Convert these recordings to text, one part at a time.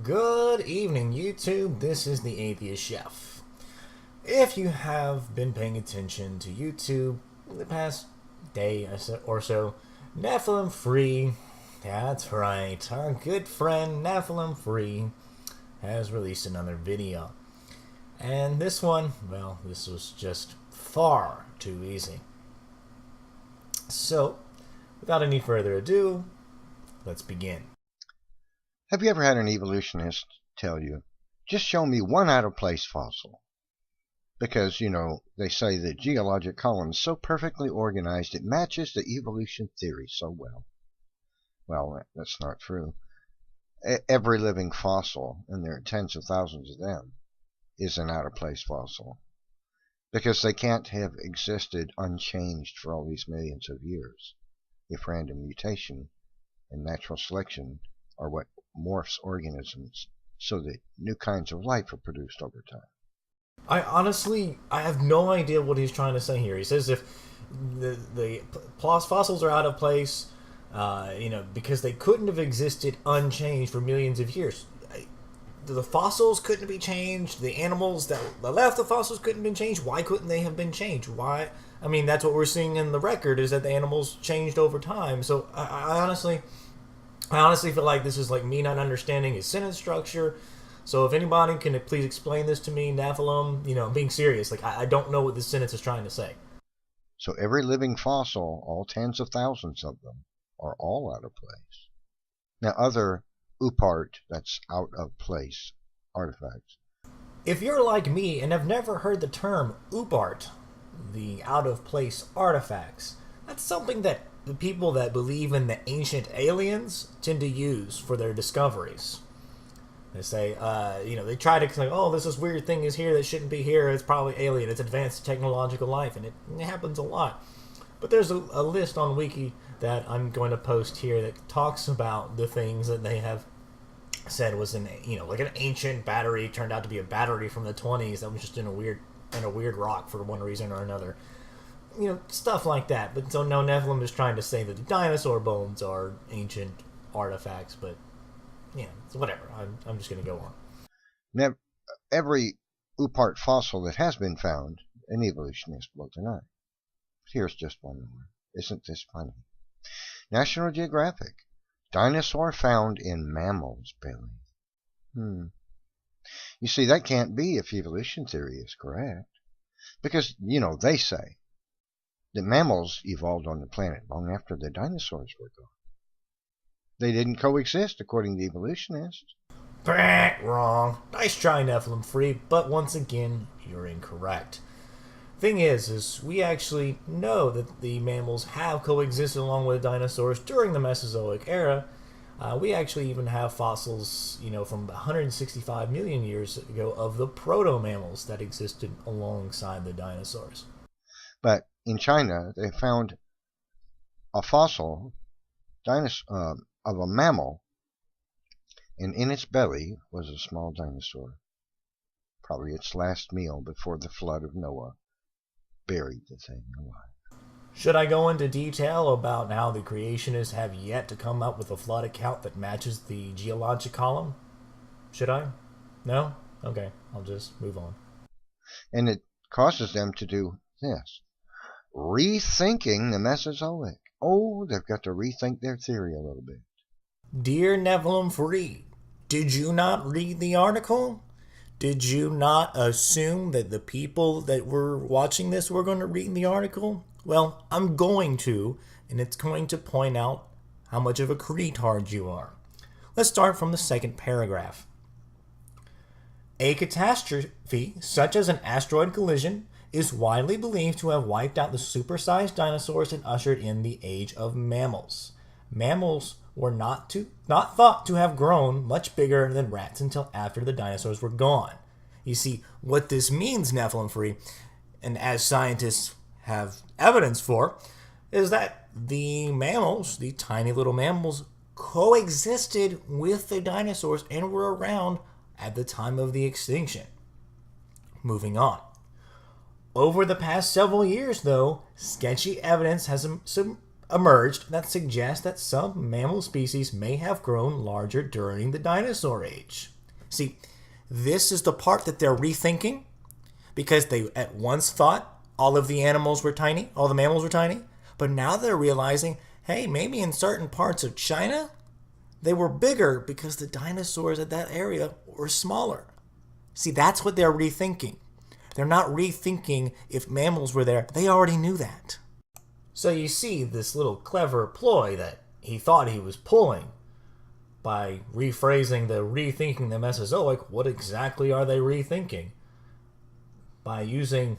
Good evening, YouTube. This is the Atheist Chef. If you have been paying attention to YouTube in the past day or so, Nephilim Free, that's right, our good friend Nephilim Free has released another video. And this one, well, this was just far too easy. So, without any further ado, let's begin. Have you ever had an evolutionist tell you, just show me one out-of-place fossil? Because, you know, they say the geologic column is so perfectly organized it matches the evolution theory so well. Well, that's not true. Every living fossil, and there are tens of thousands of them, is an out-of-place fossil. Because they can't have existed unchanged for all these millions of years if random mutation and natural selection are what morphs organisms so that new kinds of life are produced over time. I have no idea what he's trying to say here. He says if the fossils are out of place, because they couldn't have existed unchanged for millions of years. The fossils couldn't be changed. The animals that left the fossils couldn't have been changed. Why couldn't they have been changed? Why? I mean, that's what we're seeing in the record, is that the animals changed over time. So I honestly feel like this is like me not understanding his sentence structure. So if anybody can please explain this to me, Nephilim, I'm being serious. Like, I don't know what this sentence is trying to say. So every living fossil, all tens of thousands of them, are all out of place. Now other UPART, that's out of place artifacts. If you're like me and have never heard the term UPART, the out of place artifacts, that's something that the people that believe in the ancient aliens tend to use for their discoveries. They say, they try to say, oh, this weird thing is here that shouldn't be here. It's probably alien. It's advanced technological life, and it happens a lot. But there's a list on Wiki that I'm going to post here that talks about the things that they have said was like an ancient battery turned out to be a battery from the 20s that was just in a weird rock for one reason or another. Stuff like that. But so no, Nephilim is trying to say that the dinosaur bones are ancient artifacts, but it's whatever. I'm just going to go on. Now, every UPART fossil that has been found, an evolutionist will deny. Here's just one more. Isn't this funny? National Geographic. Dinosaur found in mammal's belly. You see, that can't be if evolution theory is correct. Because, they say that mammals evolved on the planet long after the dinosaurs were gone. They didn't coexist, according to evolutionists. Wrong. Nice try, Nephilim Free, but once again, you're incorrect. Thing is we actually know that the mammals have coexisted along with dinosaurs during the Mesozoic era. We actually even have fossils, from 165 million years ago of the proto-mammals that existed alongside the dinosaurs. But in China, they found a fossil of a mammal, and in its belly was a small dinosaur. Probably its last meal before the flood of Noah buried the thing alive. Should I go into detail about how the creationists have yet to come up with a flood account that matches the geologic column? Should I? No? Okay, I'll just move on. And it causes them to do this. Rethinking the Mesozoic. Oh, they've got to rethink their theory a little bit. Dear Nephilim Free, did you not read the article? Did you not assume that the people that were watching this were going to read the article? Well, I'm going to, and it's going to point out how much of a cretin you are. Let's start from the second paragraph. A catastrophe, such as an asteroid collision, is widely believed to have wiped out the supersized dinosaurs and ushered in the age of mammals. Mammals were not thought to have grown much bigger than rats until after the dinosaurs were gone. You see, what this means, Nephilim Free, and as scientists have evidence for, is that the mammals, the tiny little mammals, coexisted with the dinosaurs and were around at the time of the extinction. Moving on. Over the past several years, though, sketchy evidence has emerged that suggests that some mammal species may have grown larger during the dinosaur age. See, this is the part that they're rethinking, because they at once thought all of the animals were tiny, all the mammals were tiny, but now they're realizing, hey, maybe in certain parts of China, they were bigger because the dinosaurs at that area were smaller. See, that's what they're rethinking. They're not rethinking if mammals were there. They already knew that. So you see this little clever ploy that he thought he was pulling by rephrasing the rethinking the Mesozoic. What exactly are they rethinking? By using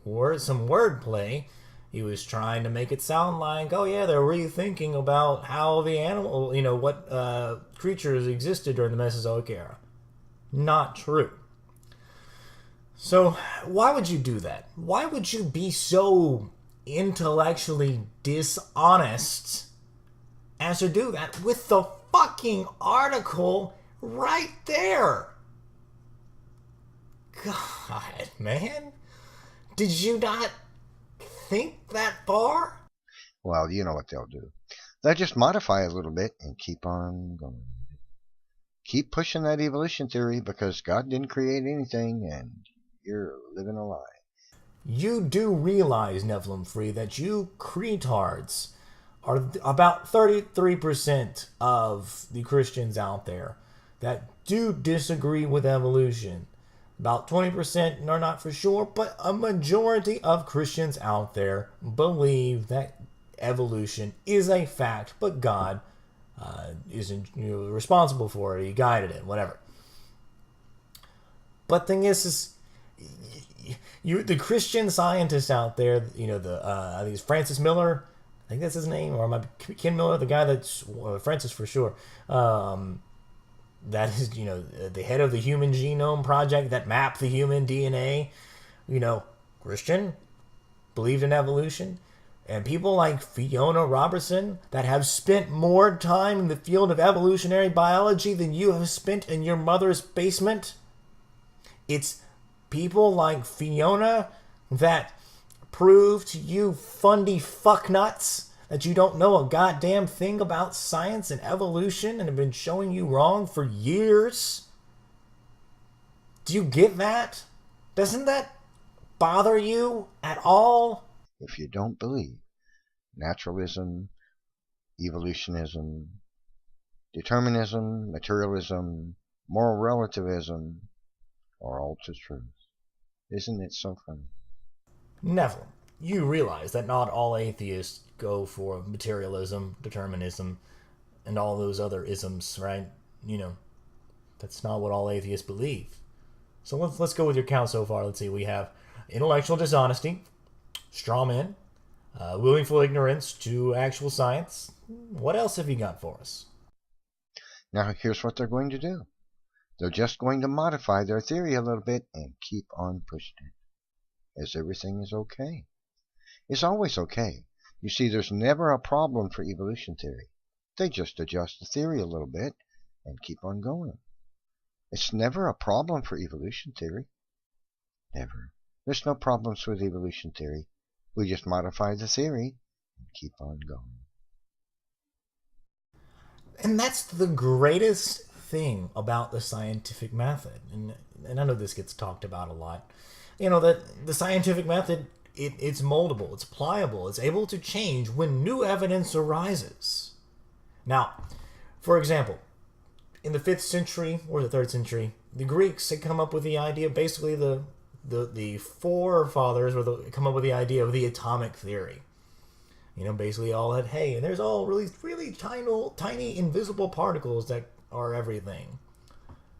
some wordplay, he was trying to make it sound like, oh yeah, they're rethinking about how the animal, what creatures existed during the Mesozoic era. Not true. So why would you do that? Why would you be so intellectually dishonest as to do that with the fucking article right there? God, man. Did you not think that far? Well, you know what they'll do. They'll just modify a little bit and keep on going. Keep pushing that evolution theory because God didn't create anything and you're living a lie. You do realize, Nephilim Free, that you cretards are about 33% of the Christians out there that do disagree with evolution. About 20% are not for sure, but a majority of Christians out there believe that evolution is a fact, but God isn't responsible for it. He guided it, whatever. But thing is the Christian scientists out there, I think it's Francis Miller, I think that's his name, or Ken Miller, the guy that's Francis for sure. That is, the head of the Human Genome Project that mapped the human DNA. Christian, believed in evolution. And people like Fiona Robertson that have spent more time in the field of evolutionary biology than you have spent in your mother's basement. It's people like Fiona that prove to you fundy fucknuts that you don't know a goddamn thing about science and evolution and have been showing you wrong for years. Do you get that? Doesn't that bother you at all? If you don't believe naturalism, evolutionism, determinism, materialism, moral relativism are all to truth. Isn't it so funny? Neville, you realize that not all atheists go for materialism, determinism, and all those other isms, right? That's not what all atheists believe. So let's go with your count so far. Let's see. We have intellectual dishonesty, straw men, willful ignorance to actual science. What else have you got for us? Now here's what they're going to do. They're just going to modify their theory a little bit and keep on pushing it. As everything is okay. It's always okay. You see, there's never a problem for evolution theory. They just adjust the theory a little bit and keep on going. It's never a problem for evolution theory. Never. There's no problems with evolution theory. We just modify the theory and keep on going. And that's the greatest thing about the scientific method. And I know this gets talked about a lot. That the scientific method, it's moldable, it's pliable, it's able to change when new evidence arises. Now, for example, in the 5th century or the 3rd century, the Greeks had come up with the idea, basically the forefathers come up with the idea of the atomic theory. Basically all that, hey, there's all really tiny invisible particles that are everything.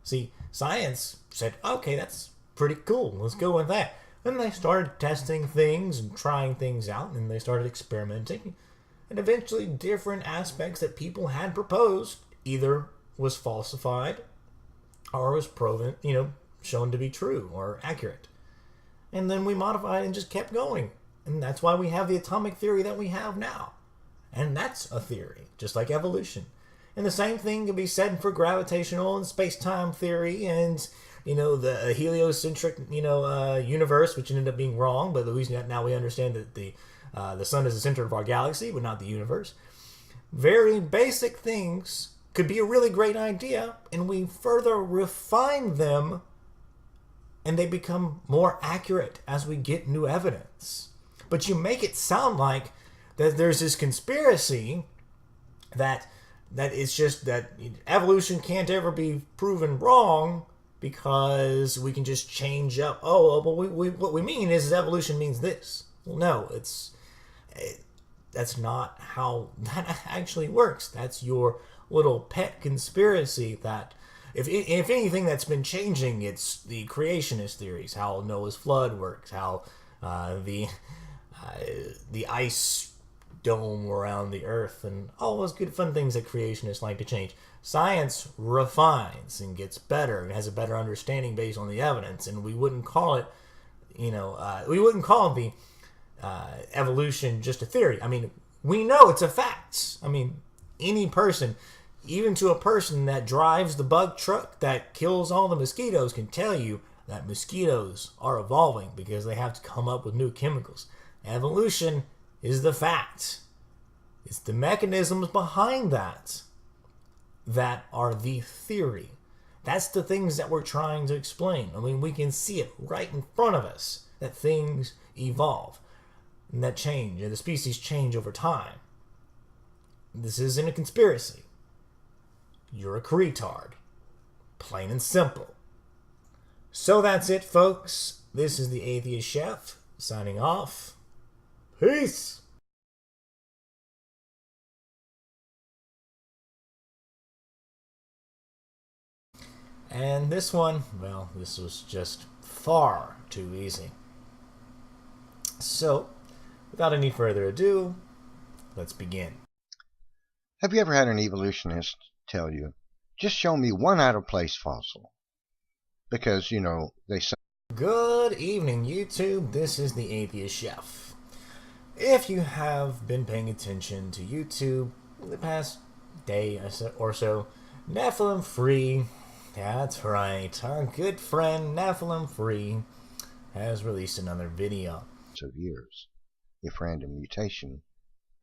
See, science said, okay, that's pretty cool, let's go with that. Then they started testing things and trying things out, and they started experimenting. And eventually different aspects that people had proposed either was falsified or was proven, shown to be true or accurate. And then we modified and just kept going. And that's why we have the atomic theory that we have now. And that's a theory, just like evolution. And the same thing can be said for gravitational and space-time theory and, the heliocentric, universe, which ended up being wrong, but at least now we understand that the sun is the center of our galaxy, but not the universe. Very basic things could be a really great idea, and we further refine them, and they become more accurate as we get new evidence. But you make it sound like that there's this conspiracy that it's just that evolution can't ever be proven wrong because we can just change up. Oh, well, what we mean is evolution means this. Well, no, that's not how that actually works. That's your little pet conspiracy that, if anything that's been changing, it's the creationist theories, how Noah's flood works, how the ice dome around the earth, and all those good fun things that creationists like to change. Science refines and gets better and has a better understanding based on the evidence, and we wouldn't call it, we wouldn't call the evolution just a theory. I mean, we know it's a fact. I mean, any person, even to a person that drives the bug truck that kills all the mosquitoes, can tell you that mosquitoes are evolving because they have to come up with new chemicals. Evolution is the fact. It's the mechanisms behind that are the theory. That's the things that we're trying to explain. I mean, we can see it right in front of us, that things evolve and that change, and the species change over time. This isn't a conspiracy. You're a retard. Plain and simple. So that's it, folks. This is the Atheist Chef, signing off. Peace! And this one, well, this was just far too easy. So, without any further ado, let's begin. Have you ever had an evolutionist tell you, just show me one out-of-place fossil? Because, they say... Good evening, YouTube. This is the Atheist Chef. If you have been paying attention to YouTube in the past day or so, Nephilim Free, that's right, our good friend Nephilim Free has released another video. ...of years, if random mutation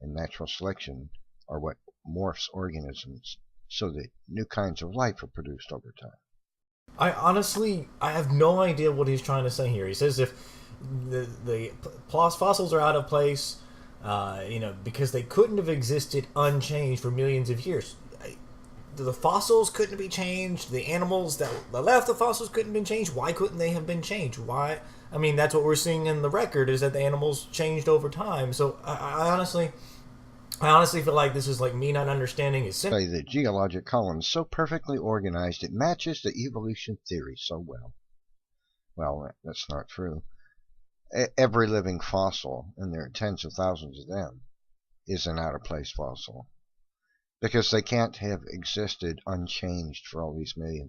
and natural selection are what morphs organisms so that new kinds of life are produced over time. I have no idea what he's trying to say here. He says if the fossils are out of place, because they couldn't have existed unchanged for millions of years. The fossils couldn't be changed. The animals that left the fossils couldn't have been changed. Why couldn't they have been changed? Why? I mean, that's what we're seeing in the record, is that the animals changed over time. So I honestly feel like this is like me not understanding his say that geologic columns so perfectly organized it matches the evolution theory so well. Well, that's not true. Every living fossil, and there are tens of thousands of them, is an out-of-place fossil, because they can't have existed unchanged for all these millions.